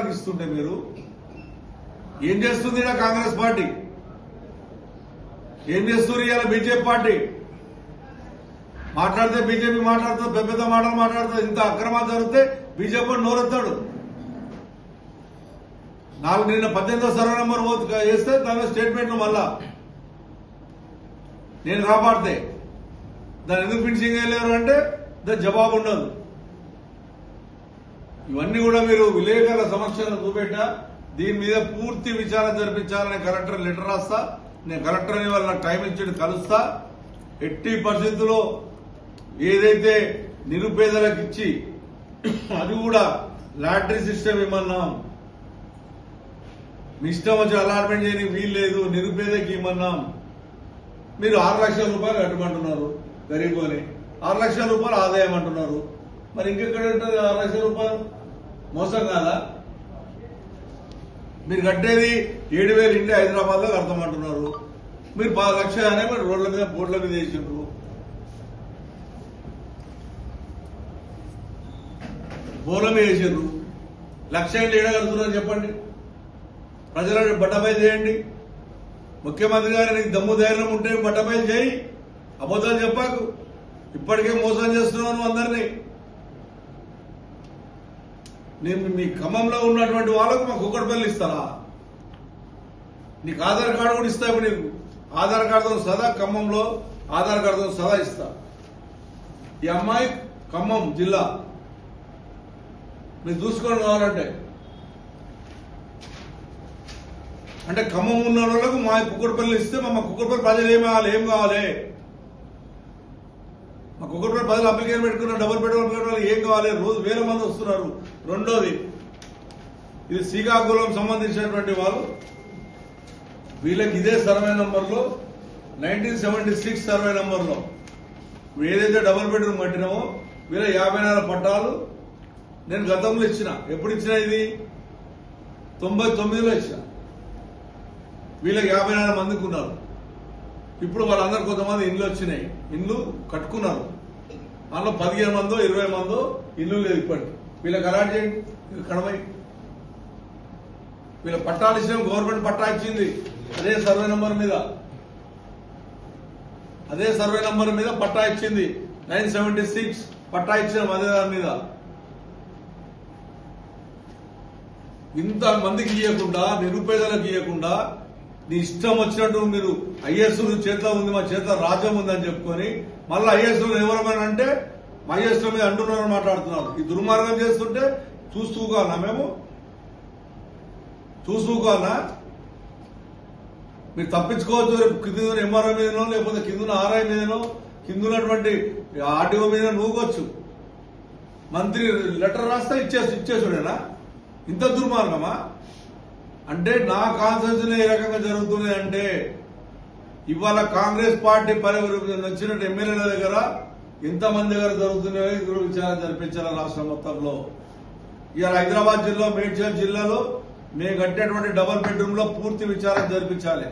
వాళ్ళకి ఇస్తుంటే మీరు ఏం చేస్తుంది కాంగ్రెస్ పార్టీ, ఏం చేస్తుంది ఇవాళ బీజేపీ పార్టీ? మాట్లాడితే బీజేపీ మాట్లాడుతుంది, పెద్ద పెద్ద మాటలు మాట్లాడుతుంది. ఇంత అక్రమాలు జరిగితే బీజేపీ నోరెత్తాడు. నిన్న 18వ సర్వే నెంబర్ వేస్తే దాని స్టేట్మెంట్ మళ్ళా నేను కాపాడితే దాన్ని ఎందుకు ఫినిషింగ్ చేయలేరు అంటే దాని జవాబు ఉండదు. ఇవన్నీ కూడా మీరు విలేకరుల సమక్షంలో చూపెట్టా. దీని మీద పూర్తి విచారణ జరిపించాలని కలెక్టర్ లెటర్ రాస్తా. నేను కలెక్టర్ని వాళ్ళ టైం ఇచ్చి కలుస్తా. ఎట్టి పరిస్థితుల్లో ఏదైతే నిరుపేదలకు ఇచ్చి అది కూడా లాటరీ సిస్టమ్ ఇమ్మన్నాం, మీ ఇష్టం వచ్చి అలాట్మెంట్ చేయని వీలు లేదు, నిరుపేదకి ఇమ్మన్నాం. మీరు 6 లక్షల రూపాయలు కట్టమంటున్నారు గరీబ్ అని, 6 లక్షల రూపాయలు ఆదాయం అంటున్నారు. మరి ఇంకెక్కడ ఉంటుంది 6 లక్షల రూపాయలు? మోసం కాదా? మీరు కట్టేది 7,000 ఇంటి హైదరాబాద్ లో కడతామంటున్నారు. మీరు 10 లక్షలు మరి రోడ్ల మీద బోర్డుల మీద వేసిండ్రు. బోర్ల మీద వేసిండ్రు. 1,00,000 ఇంటి ఏడా కడుతున్నారు చెప్పండి. ప్రజలను బట్టబయలు చేయండి. ముఖ్యమంత్రి గారు నీకు దమ్ము ధైర్యం ఉంటే బట్టబయలు చేయి, అబద్ధాలు చెప్పాకు. ఇప్పటికే మోసం చేస్తున్నాను అందరినీ. నేను మీ ఖమ్మంలో ఉన్నటువంటి వాళ్ళకు మా కుక్కడపల్లి ఇస్తారా? నీకు ఆధార్ కార్డు కూడా ఇస్తా. ఇప్పుడు నీకు ఆధార్ కార్డుతో సదా ఖమ్మంలో ఆధార్ కార్డుతో సదా ఇస్తా. ఈ అమ్మాయి ఖమ్మం జిల్లా మీరు చూసుకోవడం కావాలంటే. అంటే ఖమ్మం ఉన్న వాళ్ళకు మా కుక్కడపల్లి ఇస్తే మా కుక్కడపల్లి ప్రజలు ఏం కావాలి? మా కుక్కడపల్లి ప్రజలు అప్లికేషన్ పెట్టుకున్న డబుల్ బెడ్రూమ్ ఏం కావాలి? రోజు వేల మంది వస్తున్నారు. రెండోది, ఇది శ్రీకాకుళం సంబంధించినటువంటి వాళ్ళు. వీళ్ళకి ఇదే సర్వే నంబర్లో 1976 సర్వే నంబర్లో ఏదైతే డబుల్ బెడ్రూమ్ కట్టినామో వీళ్ళ 54 పట్టాలు నేను గతంలో ఇచ్చిన. ఎప్పుడు ఇచ్చిన? ఇది 99లో ఇచ్చిన. వీళ్ళకి 54 మందికి ఉన్నారు. ఇప్పుడు వాళ్ళందరూ కొంతమంది ఇండ్లు వచ్చినాయి, ఇండ్లు కట్టుకున్నారు. అందులో 15 మందో 20 మందో ఇల్లు లేదు ఇప్పటికి. వీళ్ళకి అలాట్ చేయండి. కడమై వీళ్ళ పట్టాలు ఇచ్చిన గవర్నమెంట్ పట్టా ఇచ్చింది అదే సర్వే నంబర్ మీద పట్టా ఇచ్చింది. 976 పట్టా ఇచ్చిన అదే దాని మీద. ఇంత మందికి ఇవ్వకుండా, నిరుపేదలకు ఇవ్వకుండా నీ ఇష్టం వచ్చినట్టు మీరు ఐఎస్ చేతిలో ఉంది, మా చేతిలో రాజ్యం ఉందని చెప్పుకొని మళ్ళీ ఐఎస్ ఎవరమైనా అంటే మా ఐఎస్ మీద అంటున్నారని మాట్లాడుతున్నారు. ఈ దుర్మార్గం చేస్తుంటే చూస్తూకోవాలా? మేము చూస్తూకోవాలా? మీరు తప్పించుకోవచ్చు. రేపు కింద ఎంఆర్ఓ మీదనో లేకపోతే కింద ఆర్ఐ మీదనో కింద ఉన్నటువంటి ఆర్టీఓ మీద నూగొచ్చు. మంత్రి లెటర్ రాస్తే ఇచ్చేసుడేనా? ఇంత దుర్మార్గమా? అంటే నా కాన్సెన్స్లో ఏ రకంగా జరుగుతుంది అంటే ఇవాళ కాంగ్రెస్ పార్టీ వచ్చినట్టు ఎమ్మెల్యేల దగ్గర ఎంతమంది దగ్గర జరుగుతున్నాయో ఇప్పుడు విచారణ జరిపించాలి రాష్ట్రం మొత్తంలో. ఇవాళ హైదరాబాద్ జిల్లా, మేడ్చల్ జిల్లాలో మేము కట్టేటువంటి డబుల్ బెడ్రూమ్ లో పూర్తి విచారణ జరిపించాలి.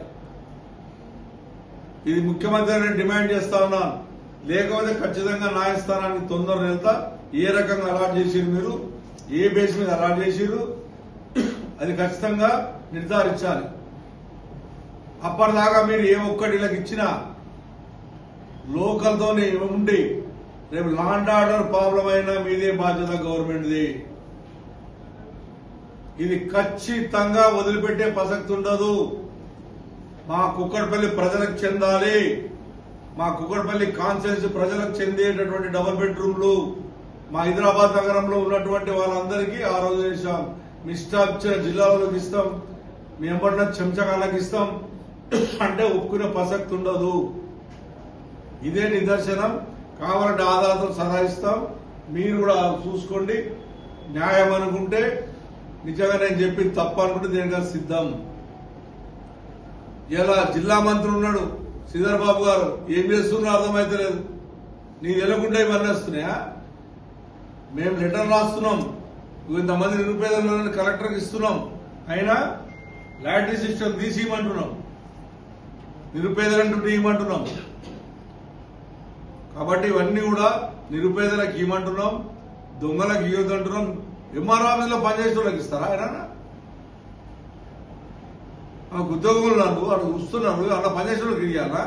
ఇది ముఖ్యమంత్రి గారిని డిమాండ్ చేస్తా ఉన్నాను. లేకపోతే ఖచ్చితంగా న్యాయస్థానానికి తొందరగా వెళ్తా. ఏ రకంగా అలాట్ చేసిరు, మీరు ఏ బేస్ మీద అలాట్ చేసిరు, అది ఖచ్చితంగా నిర్ధారించాలి. అప్పటిదాకా మీరు ఏ ఒక్కటిలకు ఇచ్చినా లోకల్తోనే ఉండి రేపు లా అండ్ ఆర్డర్ ప్రాబ్లం అయినా మీదే బాధ్యత గవర్నమెంట్ది. ఇది ఖచ్చితంగా వదిలిపెట్టే ప్రసక్తి ఉండదు. మా కుక్కడపల్లి ప్రజలకు చెందాలి. మా కుక్కడపల్లి కాన్స్టిట్యూన్సీ ప్రజలకు చెందేటటువంటి డబుల్ బెడ్రూమ్లు మా హైదరాబాద్ నగరంలో ఉన్నటువంటి వాళ్ళందరికీ ఆ రోజు చేశాం. మీ ఇష్టం ఇచ్చిన జిల్లాలకు ఇస్తాం, మీ ఎంబడిన చెంచగాళ్ళకి ఇస్తాం అంటే ఒప్పుకునే ప్రసక్తి ఉండదు. ఇదే నిదర్శనం. కావాలంటే ఆధారాలతో సలహా ఇస్తాం. మీరు కూడా చూసుకోండి. న్యాయం అనుకుంటే, నిజంగా నేను చెప్పింది తప్పు అనుకుంటే దేనికన్నా సిద్ధం. ఇలా జిల్లా మంత్రి ఉన్నాడు శ్రీధర్ బాబు గారు, ఏం చేస్తున్నారో అర్థమైతలేదు. నీకు తెలియకుండా ఇవన్నీ వస్తున్నాయా? మేము లెటర్ రాస్తున్నాం, ఇంతమంది నిరుపేదలను కలెక్టర్కి ఇస్తున్నాం, అయినా లాటరీ సిస్టమ్ తీసి ఇవ్వమంటున్నాం, నిరుపేదలంటూ ఇవ్వమంటున్నాం. కాబట్టి ఇవన్నీ కూడా నిరుపేదలకు ఇవ్వమంటున్నాం, దొంగలకు ఇవ్వద్దంటున్నాం. ఎంఆర్ఓ ఆఫీసులో పనిచేసే వాళ్ళకి ఇస్తారా ఆయన? మాకు ఉద్యోగులు ఉన్నారు, అక్కడ చూస్తున్నారు, అక్కడ పనిచేసే వాళ్ళకి ఇవ్వాలా?